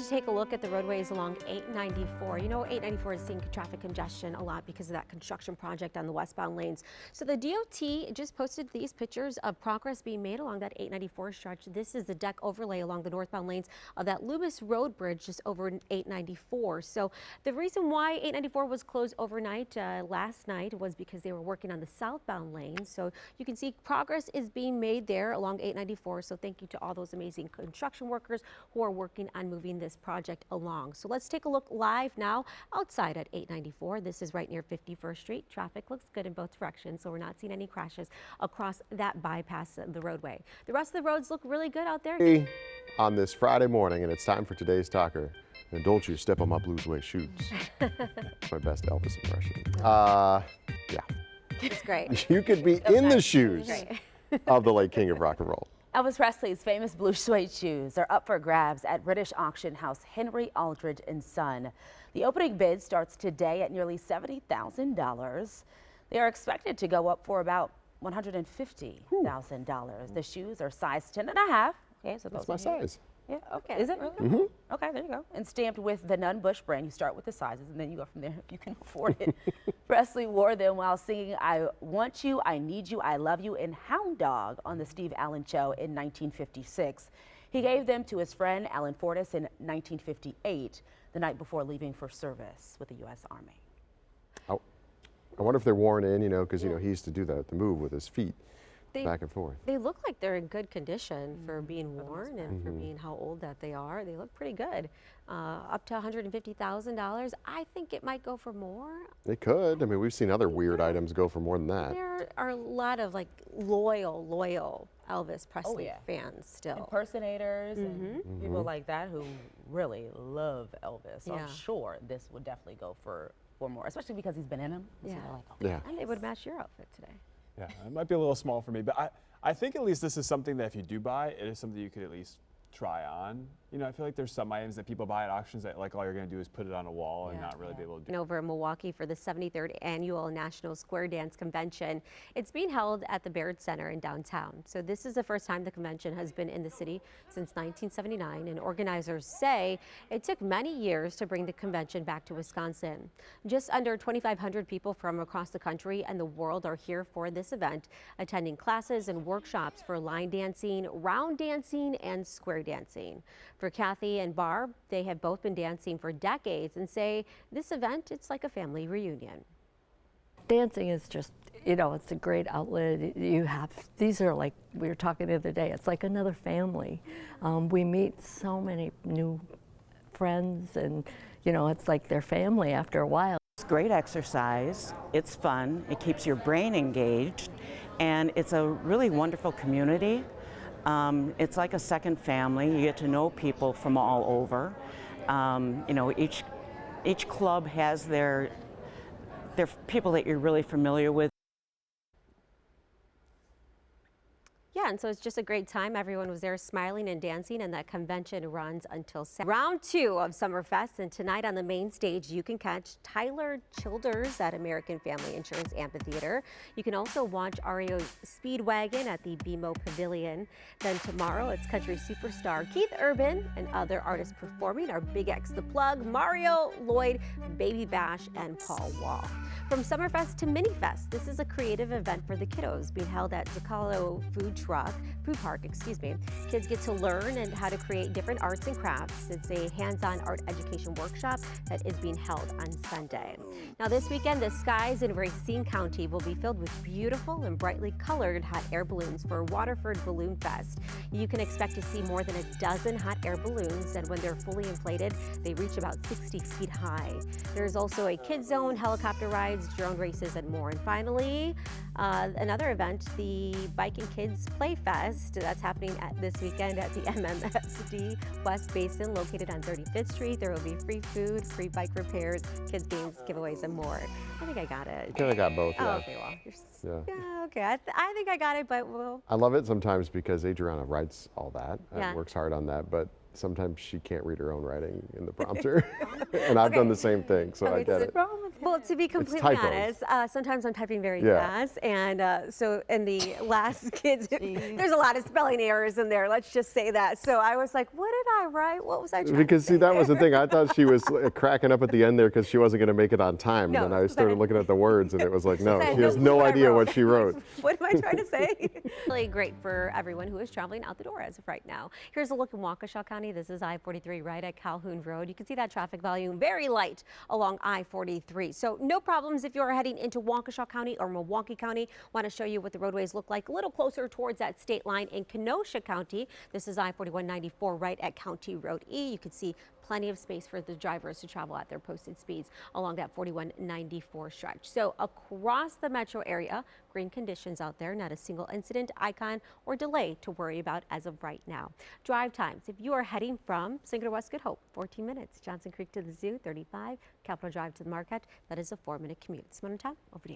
to take a look at the roadways along 894. You know, 894 is seeing traffic congestion a lot because of that construction project on the westbound lanes. So the DOT just posted these pictures of progress being made along that 894 stretch. This is the deck overlay along the northbound lanes of that Loomis Road Bridge just over 894. So the reason why 894 was closed overnight last night was because they were working on the southbound lane. So you can see progress is being made there along 894. So thank you to all those amazing construction workers who are working on moving this project along. So let's take a look live now outside at 894. This is right near 51st Street. Traffic looks good in both directions, so we're not seeing any crashes across that bypass the roadway. The rest of the roads look really good out there. On this Friday morning, and it's time for today's talker. And don't you step on my blue suede shoes. That's my best Elvis impression. Yeah. It's great. You could be in the shoes of the late king of rock and roll. Elvis Presley's famous blue suede shoes are up for grabs at British auction house Henry Aldridge & Son. The opening bid starts today at nearly $70,000. They are expected to go up for about $150,000. The shoes are size 10 and a half. Okay, so that's my size. Yeah, okay. Is it really? Mm-hmm. Okay, there you go. And stamped with the Nunn Bush brand. You start with the sizes and then you go from there if you can afford it. Presley wore them while singing I Want You, I Need You, I Love You in Hound Dog on the Steve Allen Show in 1956. He gave them to his friend Alan Fortas in 1958, the night before leaving for service with the U.S. Army. Oh, I wonder if they're worn in, because, he used to do the move with his feet. Back and forth. They look like they're in good condition for being worn and for being how old that they are. They look pretty good. Up to $150,000. I think it might go for more. They could. I mean, we've seen other weird items go for more than that. There are a lot of loyal Elvis Presley fans still. Impersonators and people like that who really love Elvis. So I'm sure this would definitely go for more, especially because he's been in them. So And it would match your outfit today. Yeah, it might be a little small for me, but I think at least this is something that if you do buy, it is something you could at least try on. I feel like there's some items that people buy at auctions that all you're going to do is put it on a wall and not really be able to do it. Over in Milwaukee for the 73rd Annual National Square Dance Convention. It's being held at the Baird Center in downtown. So this is the first time the convention has been in the city since 1979, and organizers say it took many years to bring the convention back to Wisconsin. Just under 2,500 people from across the country and the world are here for this event, attending classes and workshops for line dancing, round dancing, and square dancing. For Kathy and Barb, they have both been dancing for decades and say this event, it's like a family reunion. Dancing is just, it's a great outlet. These are like, we were talking the other day, it's like another family. We meet so many new friends and, it's like their family after a while. It's great exercise, it's fun, it keeps your brain engaged, and it's a really wonderful community. It's like a second family. You get to know people from all over. Each club has their people that you're really familiar with. Yeah, and so it's just a great time. Everyone was there smiling and dancing, and that convention runs until round 2 of Summerfest. And tonight on the main stage, you can catch Tyler Childers at American Family Insurance Amphitheater. You can also watch REO Speedwagon at the BMO Pavilion. Then tomorrow, it's country superstar Keith Urban and other artists performing are Big X The Plug, Mario, Lloyd, Baby Bash, and Paul Wall. From Summerfest to Minifest, this is a creative event for the kiddos being held at Zocalo Food Park. Kids get to learn and how to create different arts and crafts. It's a hands-on art education workshop that is being held on Sunday. Now this weekend, the skies in Racine County will be filled with beautiful and brightly colored hot air balloons for Waterford Balloon Fest. You can expect to see more than a dozen hot air balloons, and when they're fully inflated, they reach about 60 feet high. There's also a kids zone, helicopter rides, drone races, and more. And finally, another event, the Bike and Kids Play Fest. That's happening this weekend at the MMSD West Basin, located on 35th Street. There will be free food, free bike repairs, kids games, giveaways, and more. I think I got it. You kind of got both, Oh, okay, well, yeah, okay. I think I got it, but we'll. I love it sometimes because Adriana writes all that and works hard on that, but sometimes she can't read her own writing in the prompter. And I've done the same thing, so I get it. What's wrong with Well, to be completely typos. honest, sometimes I'm typing very Yeah. fast, and so in the last kids, there's a lot of spelling errors in there. Let's just say that. So I was like, what did I write? What was I trying Because to see, say that was the there? thing. I thought she was cracking up at the end there because she wasn't going to make it on time. No, and then I started looking at the words, and it was like, no, I had she has clue no what I idea wrote. what she wrote. What am I trying to say? Really great for everyone who is traveling out the door as of right now. Here's a look in Waukesha County. This is I-43 right at Calhoun Road. You can see that traffic volume very light along I-43. So no problems if you're heading into Waukesha County or Milwaukee County. Want to show you what the roadways look like a little closer towards that state line in Kenosha County. This is I-4194 right at County Road E. You can see plenty of space for the drivers to travel at their posted speeds along that 4194 stretch. So across the metro area, green conditions out there, not a single incident, icon, or delay to worry about as of right now. Drive times, if you are heading from Cinco to West Good Hope, 14 minutes. Johnson Creek to the Zoo, 35. Capitol Drive to the Marquette, that is a 4-minute commute. Simona, over to you.